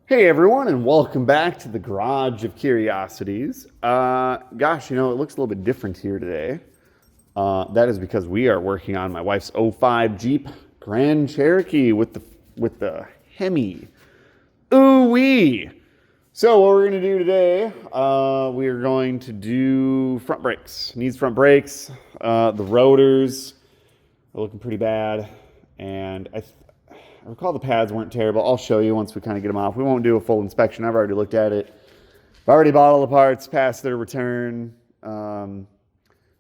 Hey everyone, and welcome back to the Garage of Curiosities. Gosh, it looks a little bit different here today. That is because we are working on my wife's '05 Jeep Grand Cherokee with the Hemi. Ooh wee! So what we're gonna do today, we are going to do front brakes. Needs front brakes. The rotors are looking pretty bad, and I recall the pads weren't terrible. I'll show you once we kind of get them off. We won't do a full inspection. I've already looked at it. I've already bought all the parts past their return.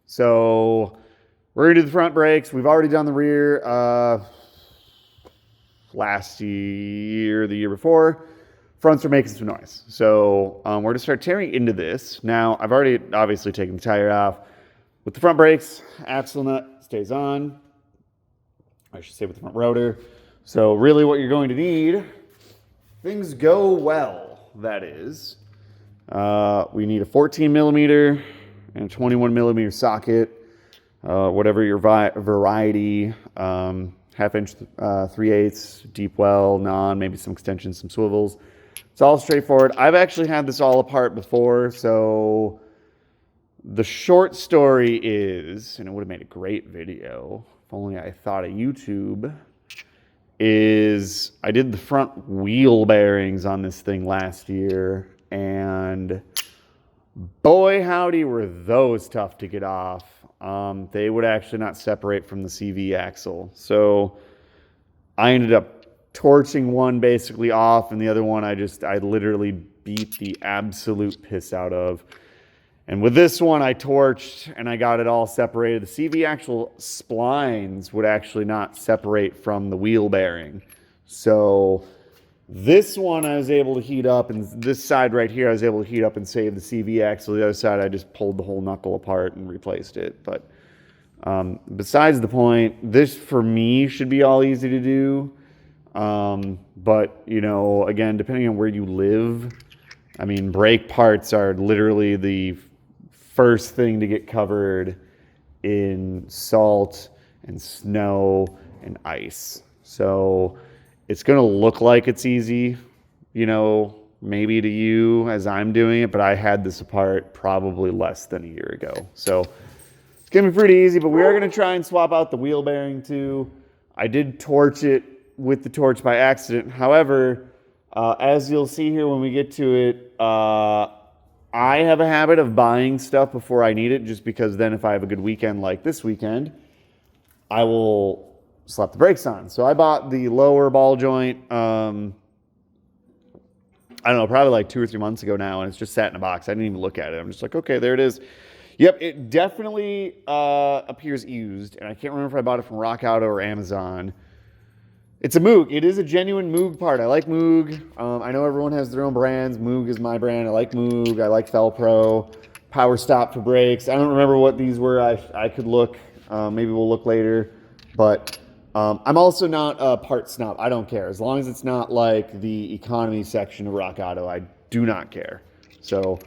So we're going to do the front brakes. We've already done the rear last year, the year before. Fronts are making some noise. So we're going to start tearing into this. Now, I've already obviously taken the tire off. With the front brakes, axle nut stays on. I should say with the front rotor. So really what you're going to need, things go well, that is. We need a 14 millimeter and a 21 millimeter socket, whatever your variety, half inch, 3/8, deep well, non, maybe some extensions, some swivels. It's all straightforward. I've actually had this all apart before, so the short story is, and it would have made a great video, if only I thought of YouTube, is I did the front wheel bearings on this thing last year, and boy howdy were those tough to get off. They would actually not separate from the CV axle. So I ended up torching one basically off, and the other one I literally beat the absolute piss out of. And with this one, I torched and I got it all separated. The CV actual splines would actually not separate from the wheel bearing. So this one I was able to heat up, and this side right here I was able to heat up and save the CV axle. The other side I just pulled the whole knuckle apart and replaced it. But besides the point, this for me should be all easy to do. But, again, depending on where you live, I mean, brake parts are literally the first thing to get covered in salt and snow and ice. So it's going to look like it's easy, maybe to you as I'm doing it, but I had this apart probably less than a year ago. So it's going to be pretty easy, but we are going to try and swap out the wheel bearing too. I did torch it with the torch by accident. However, as you'll see here when we get to it, I have a habit of buying stuff before I need it, just because then if I have a good weekend like this weekend, I will slap the brakes on. So I bought the lower ball joint, I don't know, probably like 2 or 3 months ago now, and it's just sat in a box. I didn't even look at it. I'm just like, okay, there it is. Yep, it definitely appears used, and I can't remember if I bought it from Rock Auto or Amazon. It's a Moog. It is a genuine Moog part. I like Moog. I know everyone has their own brands. Moog is my brand. I like Moog. I like Felpro. Power Stop for brakes. I don't remember what these were. I could look. Maybe we'll look later. But I'm also not a part snob. I don't care. As long as it's not like the economy section of Rock Auto, I do not care. So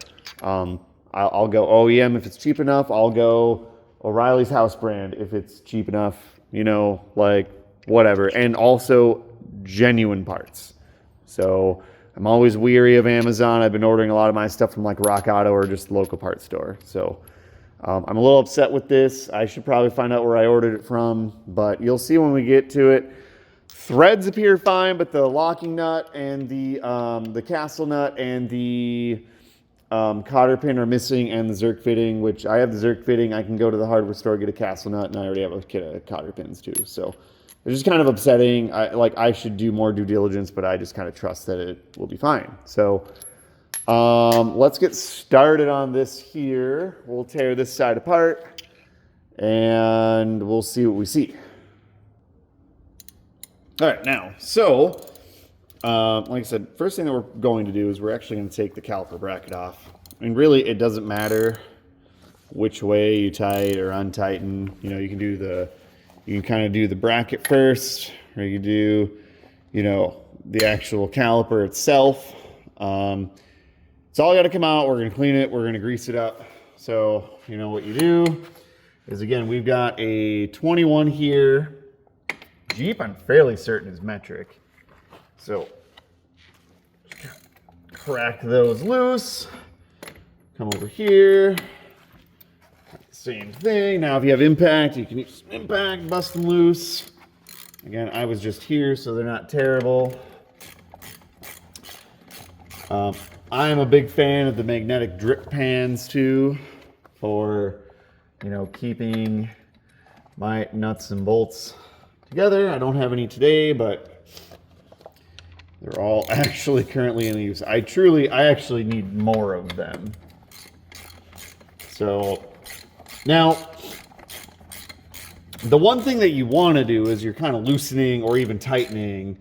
I'll go OEM if it's cheap enough. I'll go O'Reilly's house brand if it's cheap enough. Whatever, and also genuine parts. So I'm always weary of Amazon. I've been ordering a lot of my stuff from like Rock Auto or just local parts store. So I'm a little upset with this. I should probably find out where I ordered it from, but you'll see when we get to it. Threads appear fine, but the locking nut and the castle nut and the cotter pin are missing, and the Zerk fitting, which I have the Zerk fitting. I can go to the hardware store, get a castle nut, and I already have a kit of cotter pins too. So it's just kind of upsetting. I should do more due diligence, but I just kind of trust that it will be fine. So let's get started on this here. We'll tear this side apart, and we'll see what we see. All right, now, so like I said, first thing that we're going to do is we're actually going to take the caliper bracket off. And really, it doesn't matter which way you tighten or untighten. You can kind of do the bracket first, or you do, the actual caliper itself. It's all got to come out. We're going to clean it. We're going to grease it up. So, what you do is, again, we've got a 21 here. Jeep, I'm fairly certain, is metric. So, just kind crack those loose. Come over here. Same thing. Now if you have impact, you can use some impact, bust them loose. Again, I was just here, so they're not terrible. I'm a big fan of the magnetic drip pans too, for, you know, keeping my nuts and bolts together. I don't have any today, but they're all actually currently in use. I actually need more of them. So now, the one thing that you want to do as you're kind of loosening or even tightening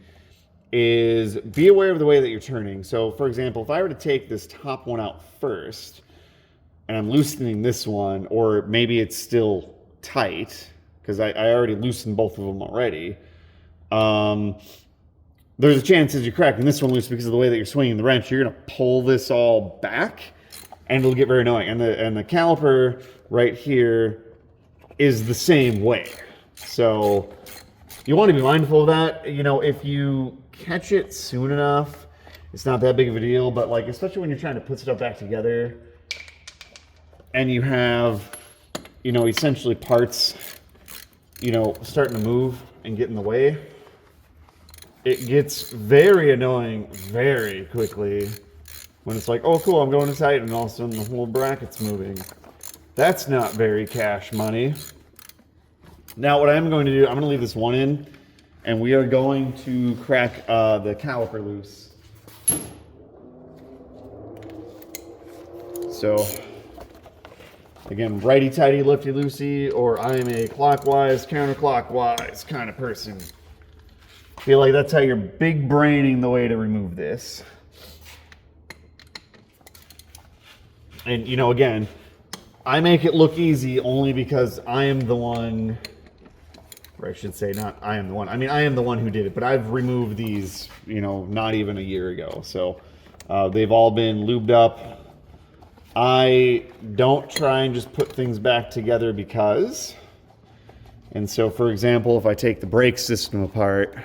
is be aware of the way that you're turning. So for example, if I were to take this top one out first and I'm loosening this one, or maybe it's still tight because I already loosened both of them already, there's a chance as you're cracking this one loose because of the way that you're swinging the wrench, you're going to pull this all back and it'll get very annoying. And the caliper right here is the same way. So you want to be mindful of that. You know, if you catch it soon enough, it's not that big of a deal, but like, especially when you're trying to put stuff back together and you have, you know, essentially parts, you know, starting to move and get in the way, it gets very annoying very quickly when it's like, oh cool, I'm going to tighten, and all of a sudden the whole bracket's moving. That's not very cash money. Now what I'm going to do, I'm going to leave this one in, and we are going to crack the caliper loose. So, again, righty-tighty, lefty-loosey, or I'm a clockwise, counterclockwise kind of person. Feel like that's how you're big braining the way to remove this. And, you know, again, I make it look easy only because I am the one, or I should say not I am the one. I mean, I am the one who did it, but I've removed these, you know, not even a year ago. So they've all been lubed up. I don't try and just put things back together because, and so for example, if I take the brake system apart,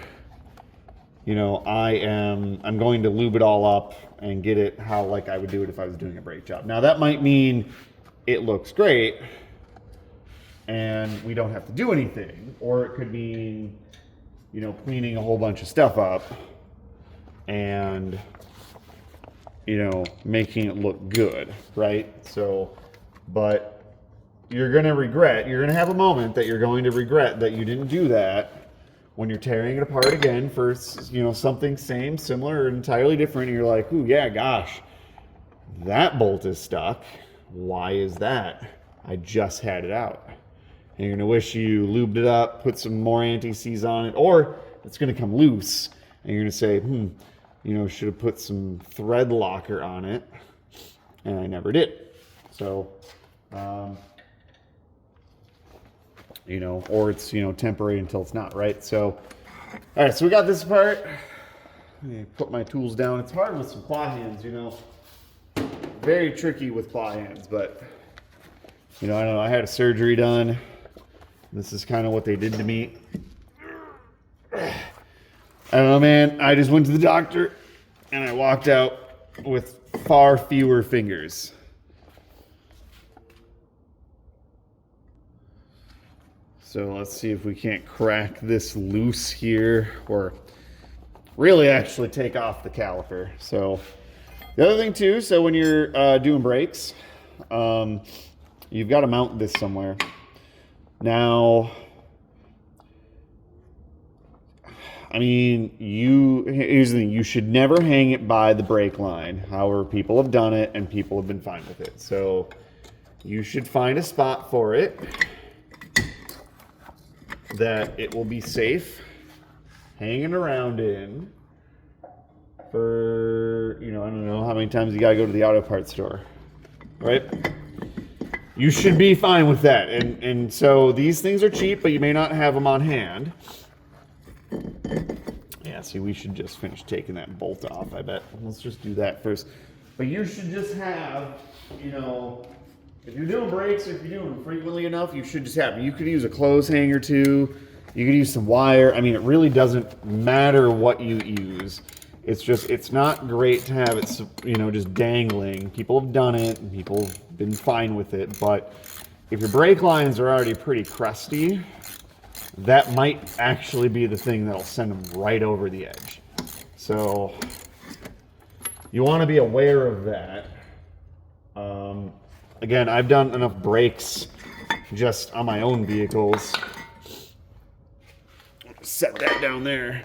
you know, I'm going to lube it all up and get it how like I would do it if I was doing a brake job. Now that might mean it looks great and we don't have to do anything, or it could mean, you know, cleaning a whole bunch of stuff up and, you know, making it look good, right? So, but you're going to have a moment that you're going to regret that you didn't do that when you're tearing it apart again for, you know, something same, similar, or entirely different. And you're like, ooh, yeah, gosh, that bolt is stuck. Why is that? I just had it out. And you're going to wish you lubed it up, put some more anti-seize on it, or it's going to come loose. And you're going to say, you know, should have put some thread locker on it. And I never did. So, you know, or it's, you know, temporary until it's not, right? So, all right, so we got this apart. Let me put my tools down. It's hard with some claw hands, you know. Very tricky with claw hands, but, you know, I don't know. I had a surgery done. This is kind of what they did to me. I don't know, man. I just went to the doctor and I walked out with far fewer fingers. So let's see if we can't crack this loose here, or really actually take off the caliper. So the other thing too, so when you're doing brakes, you've got to mount this somewhere. Now, I mean, here's the thing, you should never hang it by the brake line. However, people have done it and people have been fine with it. So you should find a spot for it that it will be safe hanging around in for, you know, I don't know how many times you gotta go to the auto parts store, right? You should be fine with that. And so these things are cheap, but you may not have them on hand. Yeah, see, we should just finish taking that bolt off, I bet. Let's just do that first. But you should just have, you know, if you're doing brakes, or if you're doing them frequently enough, you should just have, you could use a clothes hanger too. You could use some wire. I mean, it really doesn't matter what you use. It's not great to have it, you know, just dangling. People have done it and people have been fine with it, but if your brake lines are already pretty crusty, that might actually be the thing that'll send them right over the edge. So you want to be aware of that. Again, I've done enough brakes just on my own vehicles. Set that down there.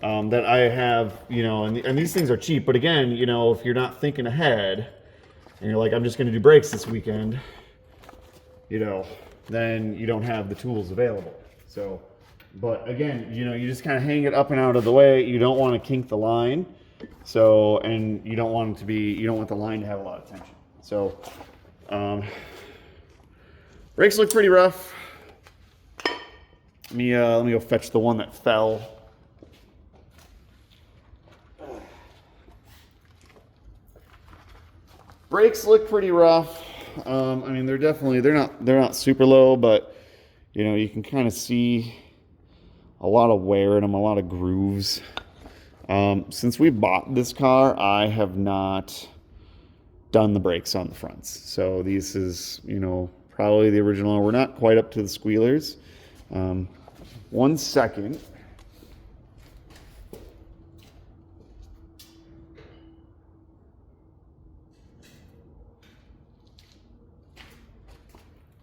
That I have, you know, and these things are cheap, but again, you know, if you're not thinking ahead and you're like, I'm just going to do brakes this weekend, you know, then you don't have the tools available. So, but again, you know, you just kind of hang it up and out of the way. You don't want to kink the line. So, and you don't want it to be, you don't want the line to have a lot of tension. So, brakes look pretty rough. Let me go fetch the one that fell. Brakes look pretty rough. I mean, they're not super low, but you know, you can kind of see a lot of wear in them, a lot of grooves. Since we bought this car, I have not done the brakes on the fronts. So this is, you know, probably the original. We're not quite up to the squealers. 1 second.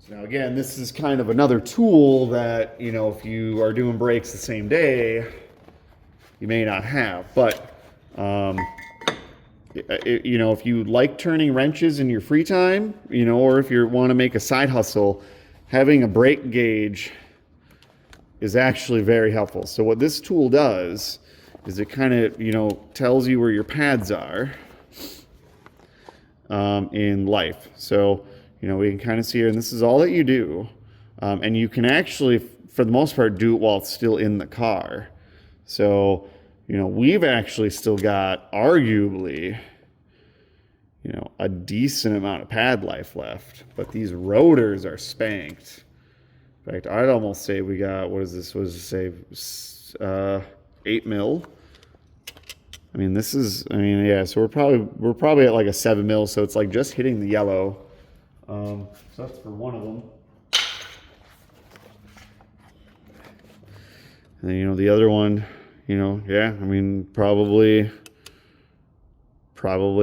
So now again, this is kind of another tool that, you know, if you are doing brakes the same day, you may not have. But, you know, if you like turning wrenches in your free time, you know, or if you want to make a side hustle, having a brake gauge is actually very helpful. So what this tool does is it kind of, you know, tells you where your pads are in life. So, you know, we can kind of see here, and this is all that you do. And you can actually, for the most part, do it while it's still in the car. So, you know, we've actually still got, arguably, you know, a decent amount of pad life left. But these rotors are spanked. In fact, I'd almost say we got, what is this? What does it say? 8 mil. I mean, this is, I mean, yeah, so we're probably at like a 7 mil, so it's like just hitting the yellow. So that's for one of them. And then, you know, the other one, you know, yeah, I mean, probably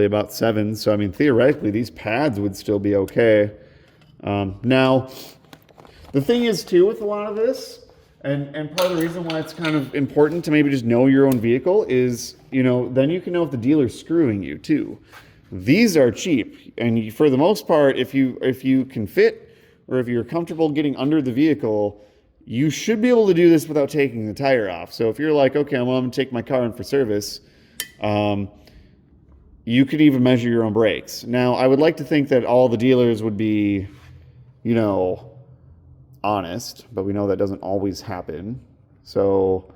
about 7. So, I mean, theoretically, these pads would still be okay. Now, the thing is, too, with a lot of this, and part of the reason why it's kind of important to maybe just know your own vehicle is, you know, then you can know if the dealer's screwing you, too. These are cheap, and for the most part, if you can fit, or if you're comfortable getting under the vehicle, you should be able to do this without taking the tire off. So if you're like, okay, well, I'm going to take my car in for service, you could even measure your own brakes. Now, I would like to think that all the dealers would be, you know, honest, but we know that doesn't always happen. So,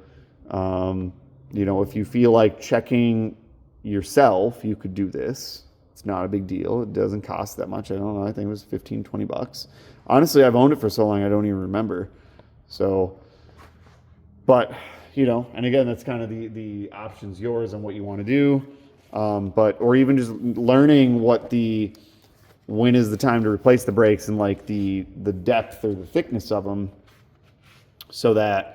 you know, if you feel like checking yourself, you could do this. It's not a big deal. It doesn't cost that much. I don't know. I think it was 15, 20 bucks. Honestly, I've owned it for so long, I don't even remember. So, but, you know, and again, that's kind of the options yours on what you want to do. But, or even just learning when is the time to replace the brakes and like the depth or the thickness of them, so that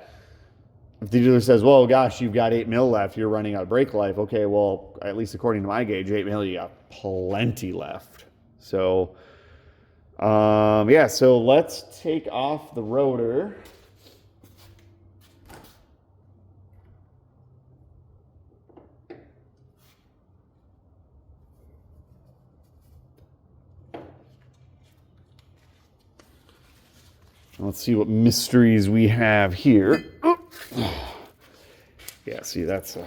if the dealer says, well, gosh, you've got 8 mil left, you're running out of brake life. Okay, well, at least according to my gauge, 8 mil, you got plenty left. So, yeah, so let's take off the rotor. Let's see what mysteries we have here. Yeah, see, that's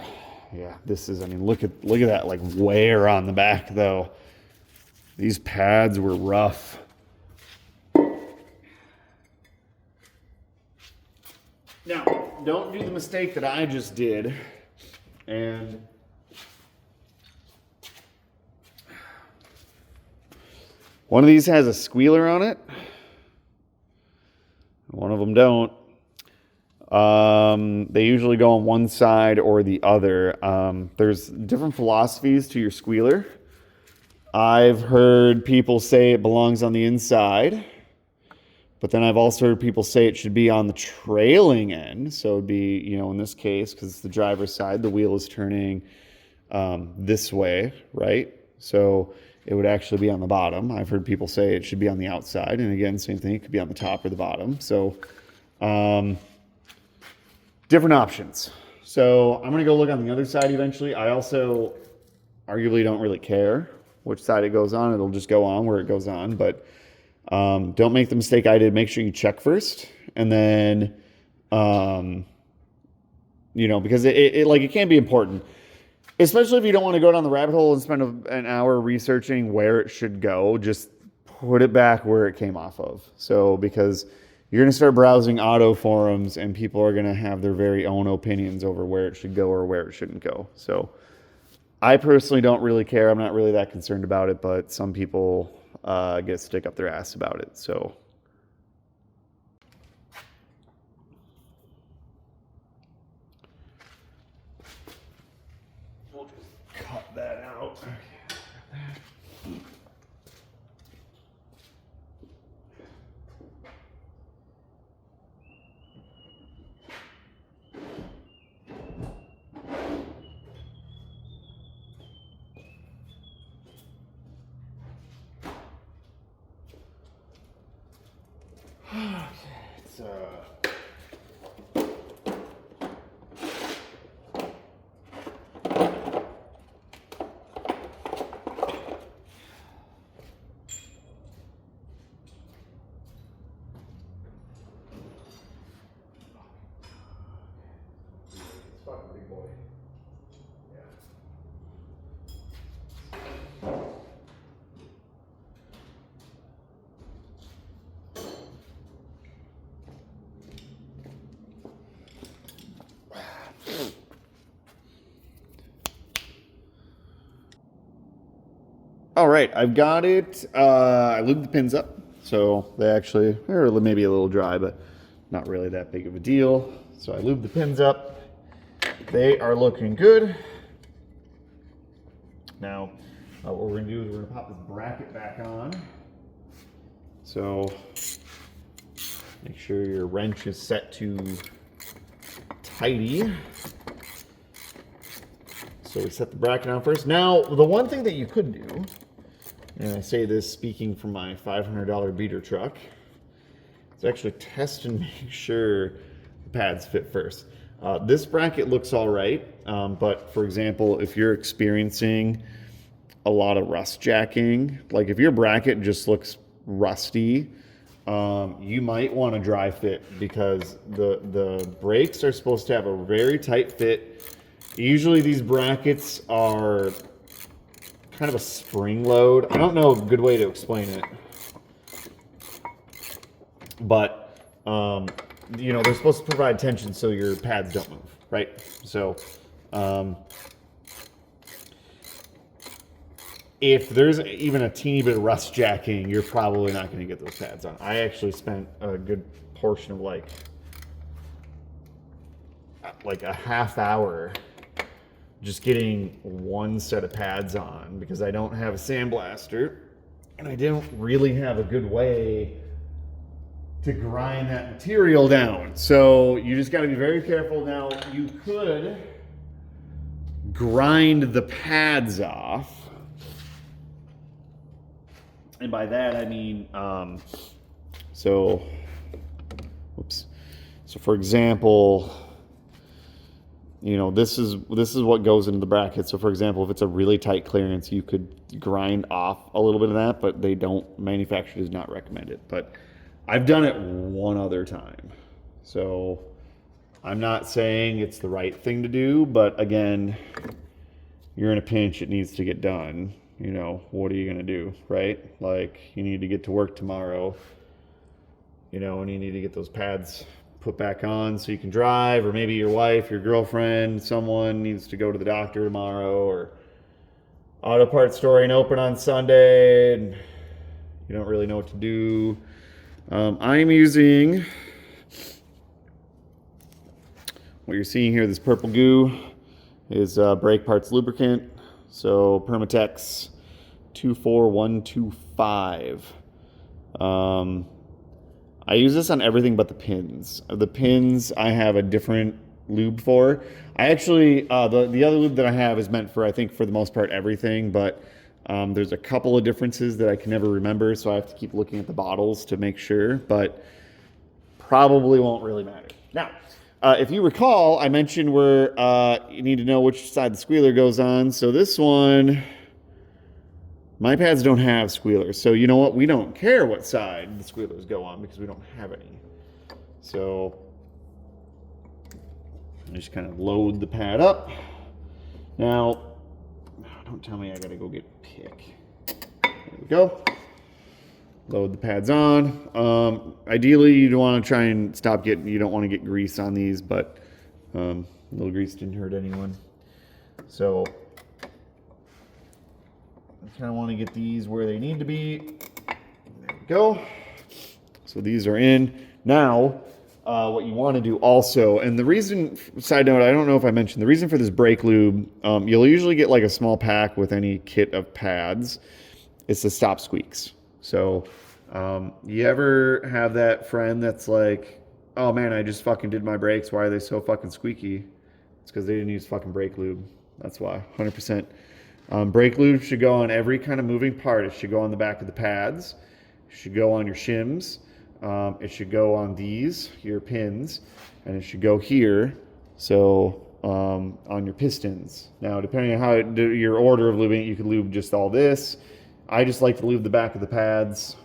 yeah, this is, I mean, look at that like wear on the back though. These pads were rough. Now, don't do the mistake that I just did and one of these has a squealer on it. One of them don't. They usually go on one side or the other. There's different philosophies to your squealer. I've heard people say it belongs on the inside, but then I've also heard people say it should be on the trailing end. So it'd be, in this case, because it's the driver's side, the wheel is turning this way, right? So it would actually be on the bottom. I've heard people say it should be on the outside. And again, same thing, it could be on the top or the bottom. So different options. So I'm going to go look on the other side eventually. I also arguably don't really care which side it goes on. It'll just go on where it goes on. But don't make the mistake I did. Make sure you check first. And then, because it can be important. Especially if you don't want to go down the rabbit hole and spend an hour researching where it should go. Just put it back where it came off of. So, because you're going to start browsing auto forums and people are going to have their very own opinions over where it should go or where it shouldn't go. So I personally don't really care. I'm not really that concerned about it, but some people get a stick up their ass about it. So we'll just cut that out. All right, I've got it. I lubed the pins up, so they're maybe a little dry, but not really that big of a deal. So I lubed the pins up. They are looking good. Now, what we're going to do is we're going to pop this bracket back on. So make sure your wrench is set to tighty. So we set the bracket on first. Now, the one thing that you could do, and I say this speaking from my $500 beater truck, is actually test and make sure the pads fit first. This bracket looks all right, but for example, if you're experiencing a lot of rust jacking, like if your bracket just looks rusty, you might want to dry fit, because the brakes are supposed to have a very tight fit. Usually these brackets are kind of a spring load. I don't know a good way to explain it, but they're supposed to provide tension so your pads don't move, right? So if there's even a teeny bit of rust jacking, you're probably not going to get those pads on. I actually spent a good portion of like a half hour just getting one set of pads on, because I don't have a sandblaster and I didn't really have a good way to grind that material down. So you just got to be very careful. Now, you could grind the pads off, and by that I mean so for example, this is what goes into the bracket. So for example, if it's a really tight clearance, you could grind off a little bit of that, but manufacturer does not recommend it. But I've done it one other time. So I'm not saying it's the right thing to do, but again, you're in a pinch, it needs to get done. What are you going to do, right? Like, you need to get to work tomorrow, and you need to get those pads put back on so you can drive, or maybe your wife, your girlfriend, someone needs to go to the doctor tomorrow, or auto parts store ain't open on Sunday and you don't really know what to do. I'm using what you're seeing here, this purple goo, is brake parts lubricant. So Permatex 24125. I use this on everything but the pins. The pins I have a different lube for. I actually, the other lube that I have is meant for, I think, for the most part, everything, but there's a couple of differences that I can never remember, so I have to keep looking at the bottles to make sure, but probably won't really matter. Now, if you recall, I mentioned where you need to know which side the squealer goes on. So this one, my pads don't have squealers. So you know what? We don't care what side the squealers go on because we don't have any. So I just kind of load the pad up. Now, don't tell me I gotta go get pick. There we go. Load the pads on. Ideally, you want to try and stop getting, you don't want to get grease on these, but a little grease didn't hurt anyone. So I kind of want to get these where they need to be. There we go. So these are in. Now, what you want to do also, and the reason, side note, I don't know if I mentioned, the reason for this brake lube, you'll usually get like a small pack with any kit of pads. It's to stop squeaks. So, you ever have that friend that's like, oh man, I just fucking did my brakes. Why are they so fucking squeaky? It's because they didn't use fucking brake lube. That's why, 100%. Brake lube should go on every kind of moving part. It should go on the back of the pads. It should go on your shims. It should go on these, your pins, and it should go here. So, on your pistons. Now, depending on how your order of lubing, you could lube just all this. I just like to lube the back of the pads.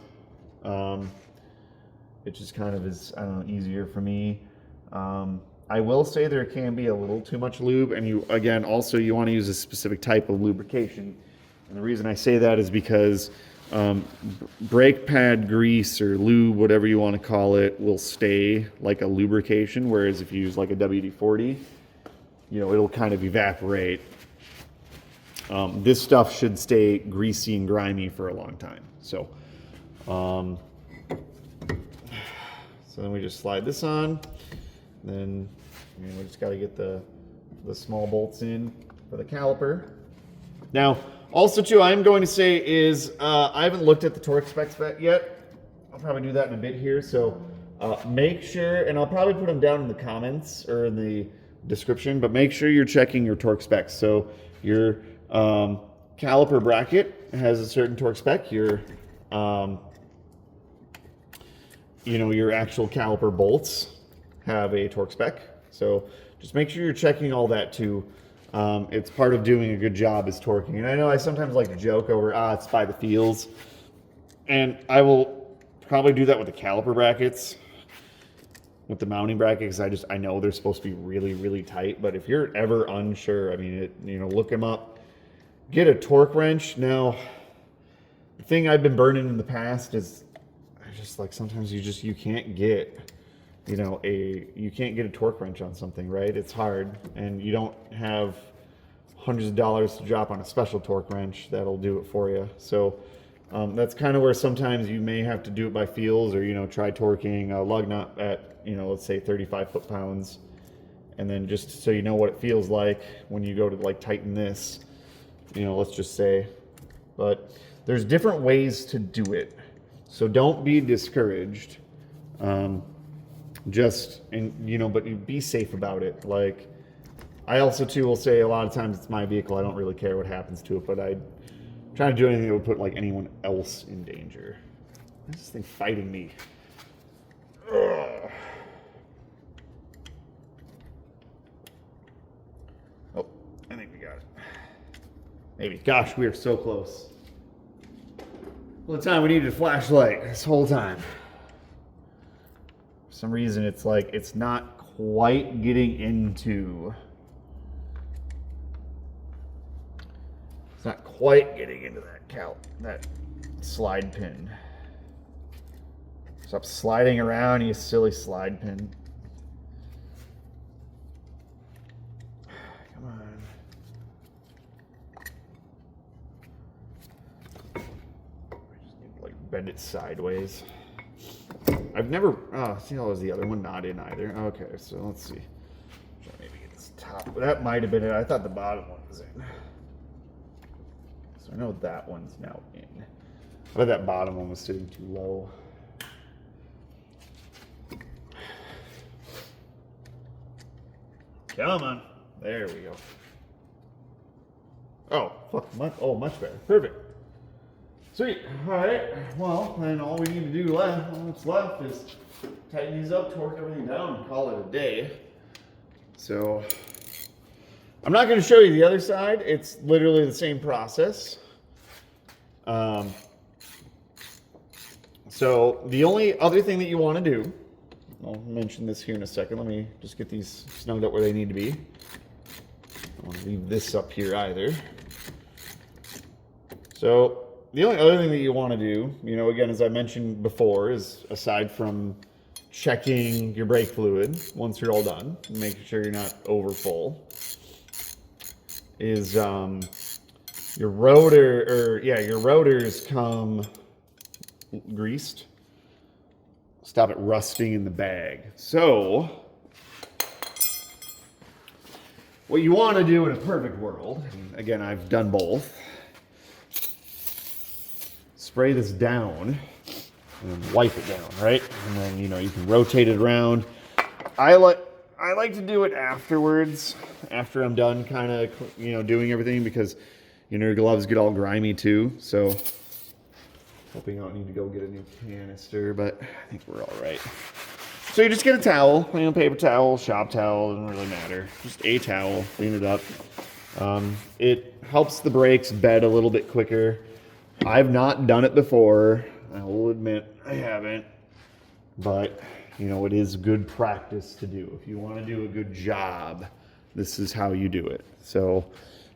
It just kind of is, I don't know, easier for me. I will say there can be a little too much lube, and you, again, also you want to use a specific type of lubrication. And the reason I say that is because brake pad grease or lube, whatever you want to call it, will stay like a lubrication, whereas if you use like a WD-40, you know, it'll kind of evaporate. This stuff should stay greasy and grimy for a long time. So, so then we just slide this on. Then we just got to get the small bolts in for the caliper. Now, also too, I'm going to say is I haven't looked at the torque specs yet. I'll probably do that in a bit here. So make sure, and I'll probably put them down in the comments or in the description, but make sure you're checking your torque specs. So your caliper bracket has a certain torque spec. Your your actual caliper bolts have a torque spec. So just make sure you're checking all that too. It's part of doing a good job is torquing. And I know I sometimes like to joke over, it's by the feels. And I will probably do that with the caliper brackets, with the mounting bracket, because I know they're supposed to be really, really tight. But if you're ever unsure, I mean, look them up. Get a torque wrench. Now, the thing I've been burning in the past is I just like sometimes you can't get, you can't get a torque wrench on something, right? It's hard, and you don't have hundreds of dollars to drop on a special torque wrench that'll do it for you. So that's kind of where sometimes you may have to do it by feels, or try torquing a lug nut at let's say 35 foot-pounds, and then just so you know what it feels like when you go to like tighten this, let's just say. But there's different ways to do it, so don't be discouraged. But be safe about it. Like, I also too will say a lot of times it's my vehicle. I don't really care what happens to it, but I try to do anything that would put like anyone else in danger. This thing fighting me. Ugh. Oh, I think we got it. Maybe. Gosh, we are so close. All the time we needed a flashlight this whole time. For some reason, it's like it's not quite getting into. It's not quite getting into that slide pin. Stop sliding around, you silly slide pin. Come on. I just need to bend it sideways. I've never, see, that was the other one not in either. Okay, so let's see. top. That might have been it. I thought the bottom one was in. So I know that one's now in. But that bottom one was sitting too low. Come on. There we go. Oh, fuck. Much better. Perfect. Sweet. All right. Well, then all we need to do left, all that's left is tighten these up, torque everything down, and call it a day. So I'm not going to show you the other side. It's literally the same process. So the only other thing that you want to do, I'll mention this here in a second. Let me just get these snugged up where they need to be. I don't want to leave this up here either. So the only other thing that you want to do, you know, again, as I mentioned before, is aside from checking your brake fluid once you're all done, making sure you're not over full, is your rotors come greased. Stop it rusting in the bag. So what you want to do in a perfect world, and again, I've done both, spray this down and wipe it down, right? And then, you know, you can rotate it around. I like to do it afterwards, after I'm done kind of, you know, doing everything, because, you know, your gloves get all grimy too. So hoping I don't need to go get a new canister, but I think we're all right. So you just get a towel, you know, paper towel, shop towel, doesn't really matter. Just a towel, clean it up. It helps the brakes bed a little bit quicker. I've not done it before. I will admit I haven't, but you know, it is good practice to do. If you want to do a good job, this is how you do it. So,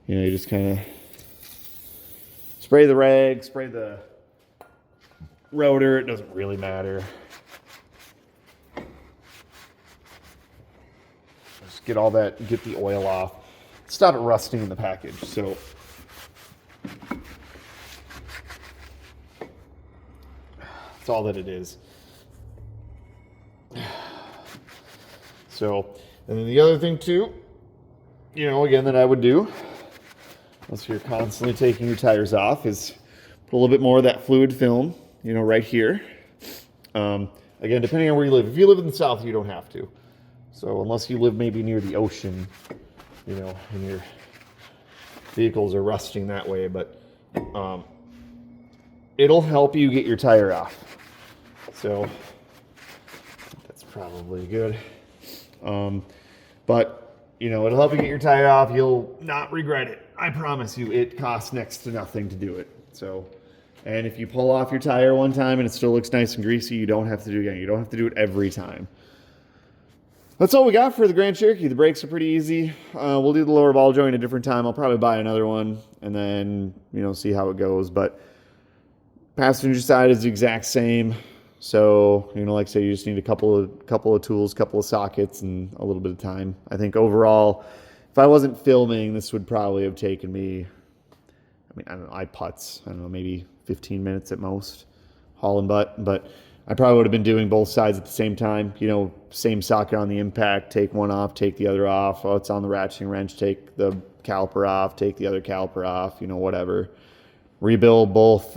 you know, you just kind of spray the rag, spray the rotor. It doesn't really matter. Just get all that, get the oil off. Stop it rusting in the package. So that's all that it is. So, and then the other thing too, you know, again, that I would do, unless you're constantly taking your tires off, is put a little bit more of that fluid film, you know, right here. Again, depending on where you live. If you live in the south, you don't have to. So unless you live maybe near the ocean, you know, and your vehicles are rusting that way, but it'll help you get your tire off. So that's probably good. But, you know, it'll help you get your tire off. You'll not regret it. I promise you, it costs next to nothing to do it. So, and if you pull off your tire one time and it still looks nice and greasy, you don't have to do it again. You don't have to do it every time. That's all we got for the Grand Cherokee. The brakes are pretty easy. We'll do the lower ball joint a different time. I'll probably buy another one and then, you know, see how it goes. But passenger side is the exact same. So, you know, like I say, you just need a couple of tools, couple of sockets, and a little bit of time. I think overall, if I wasn't filming, this would probably have taken me, I don't know, maybe 15 minutes at most, haul and butt. But I probably would have been doing both sides at the same time. You know, same socket on the impact, take one off, take the other off. Oh, it's on the ratcheting wrench, take the caliper off, take the other caliper off, you know, whatever. Rebuild both,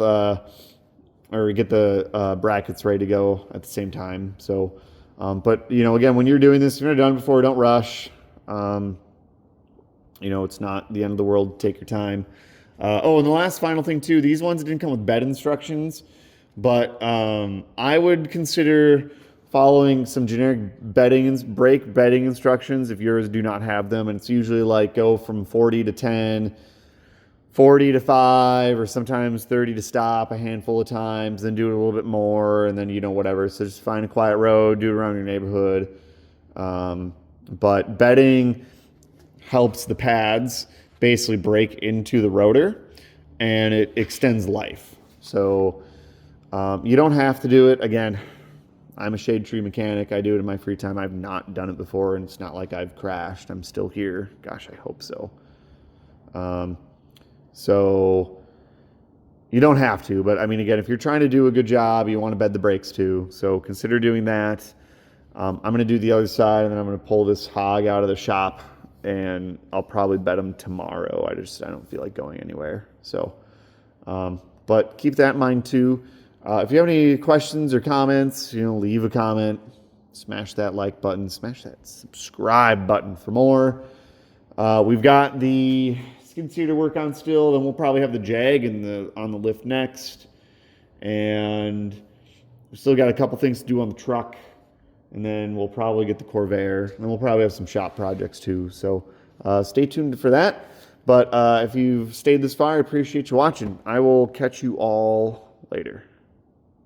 or get the brackets ready to go at the same time. So, but, you know, again, when you're doing this, if you're not done before, don't rush. You know, it's not the end of the world. Take your time. And the last final thing too, these ones didn't come with bed instructions, but I would consider following some generic brake bedding instructions if yours do not have them. And it's usually like go from 40 to 10, 40 to 5, or sometimes 30 to stop a handful of times, then do it a little bit more, and then, you know, whatever. So just find a quiet road, do it around your neighborhood. But bedding helps the pads basically break into the rotor, and it extends life. So you don't have to do it. Again, I'm a shade tree mechanic. I do it in my free time. I've not done it before, and it's not like I've crashed. I'm still here. Gosh, I hope so. So you don't have to, but I mean, again, if you're trying to do a good job, you want to bed the brakes too. So consider doing that. I'm going to do the other side, and then I'm going to pull this hog out of the shop and I'll probably bed them tomorrow. I don't feel like going anywhere. So, but keep that in mind too. If you have any questions or comments, leave a comment, smash that like button, smash that subscribe button for more. We've got the skid steer to work on still. Then we'll probably have the Jag on the lift next, and we still got a couple things to do on the truck. And then we'll probably get the Corvair, and then we'll probably have some shop projects too. So stay tuned for that. But if you've stayed this far, I appreciate you watching. I will catch you all later.